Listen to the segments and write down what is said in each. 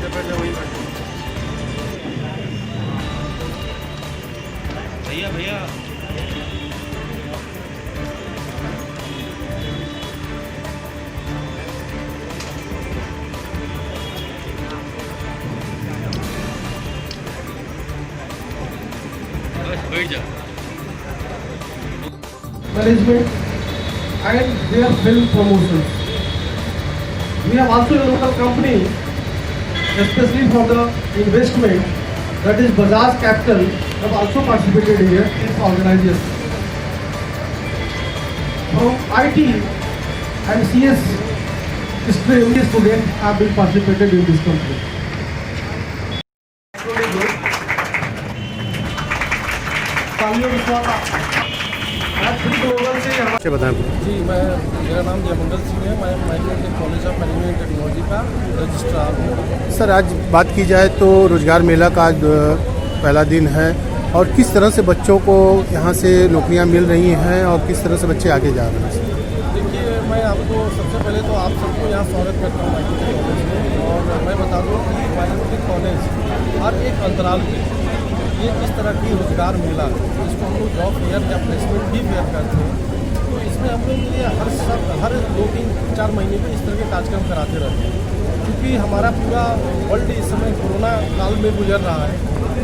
पैसे वही बैठे। भैया भैया बस बैठ जा। Management and their film promotions. We have also a local company, especially for the investment, that is Bajaj Capital, have also participated here in this organization. From IT and CS stream, students have been participated in this company. बताएं। जी मेरा नाम जयमंगल सिंह है। मैं Microtek college of management technology का registrar हूँ। Sir, आज बात की जाए तो रोजगार मेला का आज पहला दिन है और किस तरह से बच्चों को यहाँ से नौकरियाँ मिल रही हैं और किस तरह से बच्चे आगे जा रहे हैं। देखिए, मैं आपको सबसे पहले तो आप सबको यहाँ स्वागत करता हूँ माइक्रोटेक कॉलेज में। और मैं बता दूँ कि माइक्रोटेक कॉलेज हर एक अंतराल में ये इस तरह की रोजगार मेला, जिसको हम लोग जॉब फेयर या प्लेसमेंट भी फेयर करते हैं, तो इसमें हम लोग ये हर 2-3-4 महीने में इस तरह के कार्यक्रम कराते रहते हैं। क्योंकि हमारा पूरा वर्ल्ड इस समय कोरोना काल में गुजर रहा है,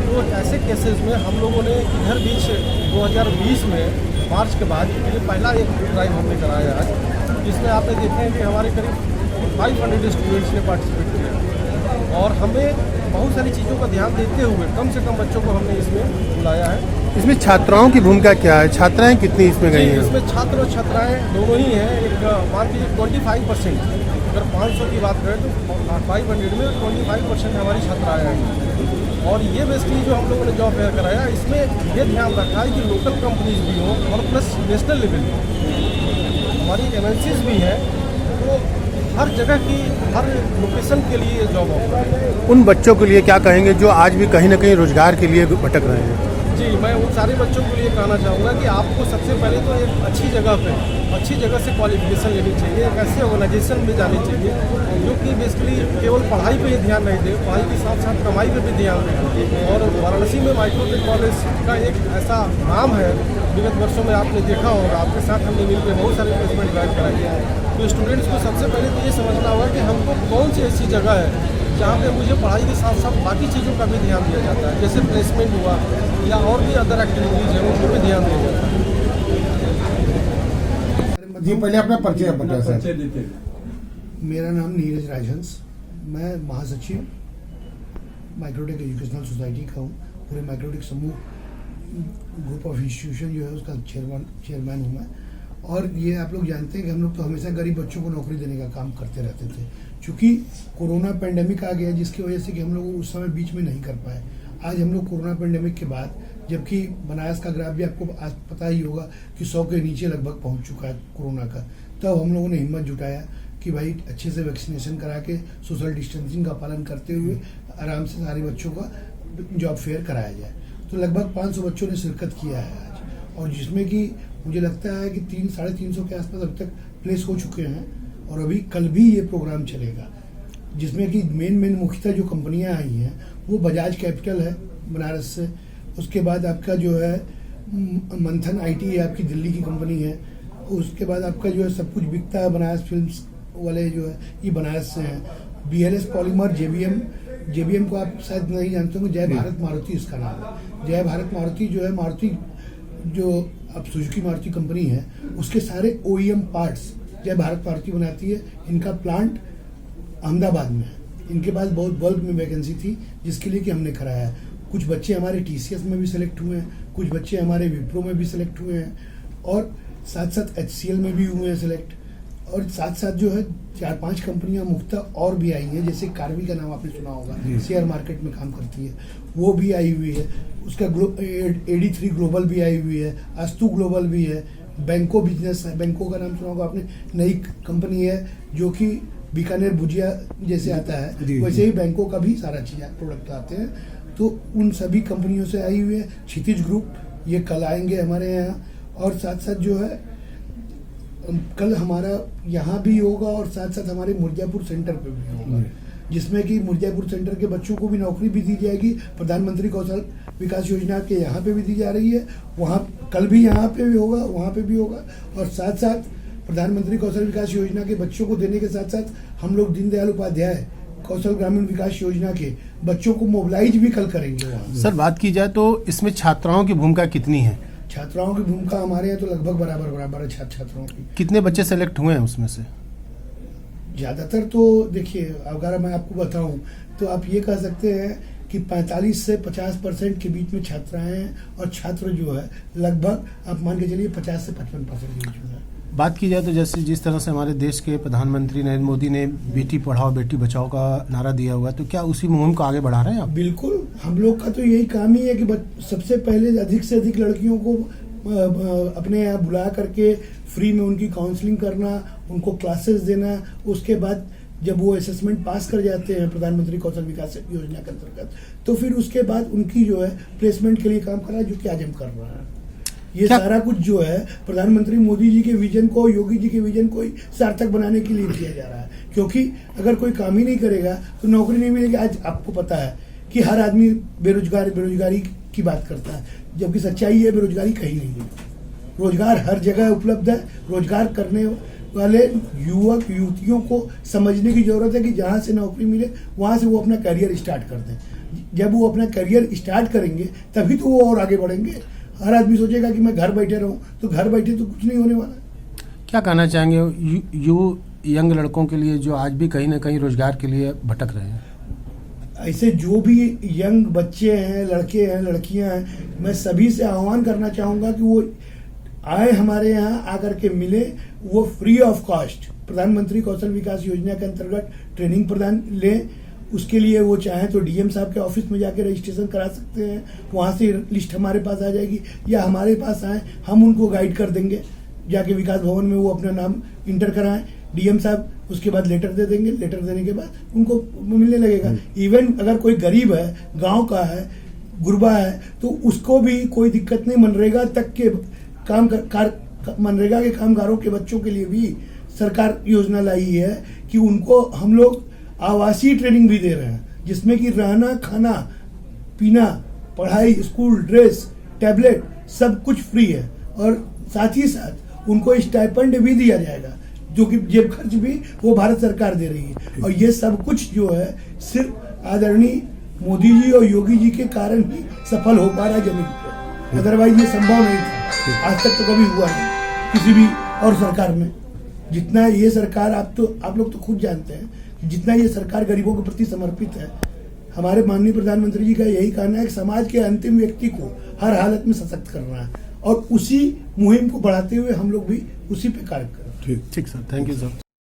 तो ऐसे केसेस में हम लोगों ने इधर बीच 2020 में मार्च के बाद ये पहला एक ड्राइव हमने कराया है, जिसमें आपने देखे हैं कि हमारे करीब 500 स्टूडेंट्स ने पार्टिसिपेट किया। और हमें बहुत सारी चीज़ों का ध्यान देते हुए कम से कम बच्चों को हमने इसमें बुलाया है। इसमें छात्राओं की भूमिका क्या है? छात्राएं कितनी इसमें गई हैं? इसमें छात्र और छात्राएँ दोनों ही हैं। एक मान लीजिए 25%, अगर 500 की बात करें तो 500 में 25% हमारी छात्राएँ हैं। और ये बेसिकली जो हम लोगों ने जॉब फेयर कराया, इसमें ये ध्यान रखा है कि लोकल कंपनीज भी हों और प्लस नेशनल लेवल पर हमारी MNCs भी हैं, तो हर जगह की हर लोकेशन के लिए जॉब ऑफर है। उन बच्चों के लिए क्या कहेंगे जो आज भी कहीं ना कहीं रोजगार के लिए भटक रहे हैं? जी, मैं उन सारे बच्चों के लिए कहना चाहूँगा कि आपको सबसे पहले तो एक अच्छी जगह से क्वालिफिकेशन लेनी चाहिए। एक ऐसे ऑर्गेनाइजेशन में जानी चाहिए जो कि बेसिकली केवल पढ़ाई पे ही ध्यान नहीं दे, पढ़ाई के साथ साथ कमाई पे भी ध्यान दे। और वाराणसी में माइक्रोटेक कॉलेज का एक ऐसा नाम है, विगत वर्षों में आपने देखा होगा, आपके साथ हमने मिलकर बहुत सारे प्लेसमेंट ड्राइव कराई है। तो स्टूडेंट्स को सबसे पहले तो ये समझना होगा कि हमको कौन सी ऐसी जगह है जहाँ पे मुझे पढ़ाई के साथ साथ बाकी चीज़ों का भी ध्यान दिया जाता है, जैसे प्लेसमेंट हुआ या और भी अदर एक्टिविटीज़ हैं, उनको भी ध्यान दिया जाता है। जी, पहले अपना परिचय बताया सर। मेरा नाम नीरज राजहंस, मैं महासचिव माइक्रोटेक एजुकेशनल सोसाइटी का हूँ। पूरे माइक्रोटेक समूह ग्रुप ऑफ इंस्टीट्यूशन जो है उसका चेयरमैन हूँ मैं। और ये आप लोग जानते हैं कि हम लोग तो हमेशा गरीब बच्चों को नौकरी देने का काम करते रहते थे। चूँकि कोरोना पेंडेमिक आ गया, जिसकी वजह से कि हम लोग उस समय बीच में नहीं कर पाए। आज हम लोग कोरोना पेंडेमिक के बाद, जबकि बनारस का ग्राफ भी आपको आज पता ही होगा कि 100 के नीचे लगभग पहुंच चुका है कोरोना का, तब हम लोगों ने हिम्मत जुटाया कि भाई अच्छे से वैक्सीनेशन करा के सोशल डिस्टेंसिंग का पालन करते हुए आराम से सारे बच्चों का जॉब फेयर कराया जाए। तो लगभग 500 बच्चों ने शिरकत किया है आज, और जिसमें कि मुझे लगता है कि 300-350 के आसपास अभी तक प्लेस हो चुके हैं। और अभी कल भी ये प्रोग्राम चलेगा, जिसमें कि मेन मुख्यतः जो कंपनियां आई हैं वो बजाज कैपिटल है बनारस से, उसके बाद आपका जो है मंथन IT आपकी दिल्ली की कंपनी है, उसके बाद आपका जो है सब कुछ बिकता है बनारस फिल्म्स वाले जो है ये बनारस से हैं। BLS पॉलीमर, JBM को आप शायद नहीं जानते होंगे, जय भारत मारुति इसका नाम है। जय भारत मारुति जो है मारुति जो अब सुजुकी मारुति कंपनी है उसके सारे OEM पार्ट्स जय भारत मारुति बनाती है। इनका प्लांट अहमदाबाद में है। इनके पास बहुत बल्क में वैकेंसी थी, जिसके लिए कि हमने कराया है। कुछ बच्चे हमारे TCS में भी सिलेक्ट हुए हैं, कुछ बच्चे हमारे विप्रो में भी सिलेक्ट हुए हैं, और साथ साथ HCL में भी हुए हैं सिलेक्ट। और साथ साथ जो है 4-5 कंपनियां मुख्तः और भी आई हैं, जैसे कार्वी का नाम आपने सुना होगा, शेयर मार्केट में काम करती है, वो भी आई हुई है। उसका AD3 ग्लोबल भी आई हुई है, अस्तु ग्लोबल भी है, बैंको बिजनेस है, बैंको का नाम सुना होगा आपने, नई कंपनी है जो कि बीकानेर भुजिया जैसे आता है वैसे ही बैंकों का भी सारा चीज़ प्रोडक्ट आते हैं। तो उन सभी कंपनियों से आई हुई है। क्षितिज ग्रुप ये कल आएंगे हमारे यहाँ, और साथ साथ जो है कल हमारा यहाँ भी होगा और साथ साथ हमारे मिर्जापुर सेंटर पे भी होगा। जिसमें कि मिर्जापुर सेंटर के बच्चों को भी नौकरी भी दी जाएगी। प्रधानमंत्री कौशल विकास योजना के यहाँ पे भी दी जा रही है, वहाँ कल भी यहाँ पे भी होगा, वहाँ पे भी होगा। और साथ साथ प्रधानमंत्री कौशल विकास योजना के बच्चों को देने के साथ साथ हम लोग दीनदयाल उपाध्याय कौशल ग्रामीण विकास योजना के बच्चों को मोबिलाइज भी कल करेंगे वहाँ। सर बात की जाए तो इसमें छात्राओं की भूमिका कितनी है? छात्राओं की भूमिका हमारे यहाँ तो लगभग बराबर है छात्राओं की। कितने बच्चे सेलेक्ट हुए हैं उसमें से? ज़्यादातर तो देखिए, अगर मैं आपको बताऊं तो आप ये कह सकते हैं कि 45 से 50% के बीच में छात्राएं हैं, और छात्र जो है लगभग आप मान के चलिए 50 से 55% के बीच में है। बात की जाए तो जैसे जिस तरह से हमारे देश के प्रधानमंत्री नरेंद्र मोदी ने बेटी पढ़ाओ बेटी बचाओ का नारा दिया हुआ, तो क्या उसी मुहिम को आगे बढ़ा रहे हैं आप? बिल्कुल, हम लोग का तो यही काम ही है कि सबसे पहले अधिक से अधिक लड़कियों को अपने यहाँ बुला करके फ्री में उनकी काउंसलिंग करना, उनको क्लासेस देना। उसके बाद जब वो असेसमेंट पास कर जाते हैं प्रधानमंत्री कौशल विकास योजना के अंतर्गत, तो फिर उसके बाद उनकी जो है प्लेसमेंट के लिए काम करा, जो कि आज हम कर रहे हैं। ये सारा कुछ जो है प्रधानमंत्री मोदी जी के विजन को, योगी जी के विजन को सार्थक बनाने के लिए किया जा रहा है। क्योंकि अगर कोई काम ही नहीं करेगा तो नौकरी नहीं मिलेगी। आज आपको पता है कि हर आदमी बेरोजगारी की बात करता है, जबकि सच्चाई है बेरोजगारी कहीं नहीं है। रोजगार हर जगह उपलब्ध है। रोजगार करने वाले युवक युवतियों को समझने की जरूरत है कि जहाँ से नौकरी मिले वहाँ से वो अपना करियर स्टार्ट कर दें। जब वो अपना करियर स्टार्ट करेंगे तभी तो वो और आगे बढ़ेंगे। हर आदमी सोचेगा कि मैं घर बैठे रहूं, तो घर बैठे तो कुछ नहीं होने वाला। क्या कहना चाहेंगे यंग लड़कों के लिए जो आज भी कहीं ना कहीं रोजगार के लिए भटक रहे हैं? ऐसे जो भी यंग बच्चे हैं, लड़के हैं, लड़कियां हैं, मैं सभी से आह्वान करना चाहूँगा कि वो आए हमारे यहाँ आकर के मिले। वो फ्री ऑफ कॉस्ट प्रधानमंत्री कौशल विकास योजना के अंतर्गत ट्रेनिंग प्रदान लें। उसके लिए वो चाहें तो डीएम साहब के ऑफिस में जाके रजिस्ट्रेशन करा सकते हैं, वहाँ से लिस्ट हमारे पास आ जाएगी, या हमारे पास आए, हम उनको गाइड कर देंगे। जाके विकास भवन में वो अपना नाम इंटर कराएं, डीएम साहब उसके बाद लेटर दे देंगे। लेटर देने के बाद उनको मिलने लगेगा। इवन अगर कोई गरीब है, गांव का है, गुरबा है, तो उसको भी कोई दिक्कत नहीं। मनरेगा तक के मनरेगा के कामगारों के बच्चों के लिए भी सरकार योजना लाई है कि उनको हम लोग आवासीय ट्रेनिंग भी दे रहे हैं, जिसमें कि रहना, खाना, पीना, पढ़ाई, स्कूल ड्रेस, टैबलेट सब कुछ फ्री है। और साथ ही साथ उनको स्टाइपेंड भी दिया जाएगा, जो कि जेब खर्च भी वो भारत सरकार दे रही है। और ये सब कुछ जो है सिर्फ आदरणीय मोदी जी और योगी जी के कारण ही सफल हो पा रहा है जमीन पे। अदरवाइज ये संभव नहीं था, आज तक तो कभी हुआ नहीं किसी भी और सरकार में। जितना ये सरकार, आप लोग तो खुद जानते हैं, जितना ये सरकार गरीबों के प्रति समर्पित है। हमारे माननीय प्रधानमंत्री जी का यही कहना है कि समाज के अंतिम व्यक्ति को हर हालत में सशक्त करना है, और उसी मुहिम को बढ़ाते हुए हम लोग भी उसी पे कार्य करें। ठीक सर, थैंक यू सर।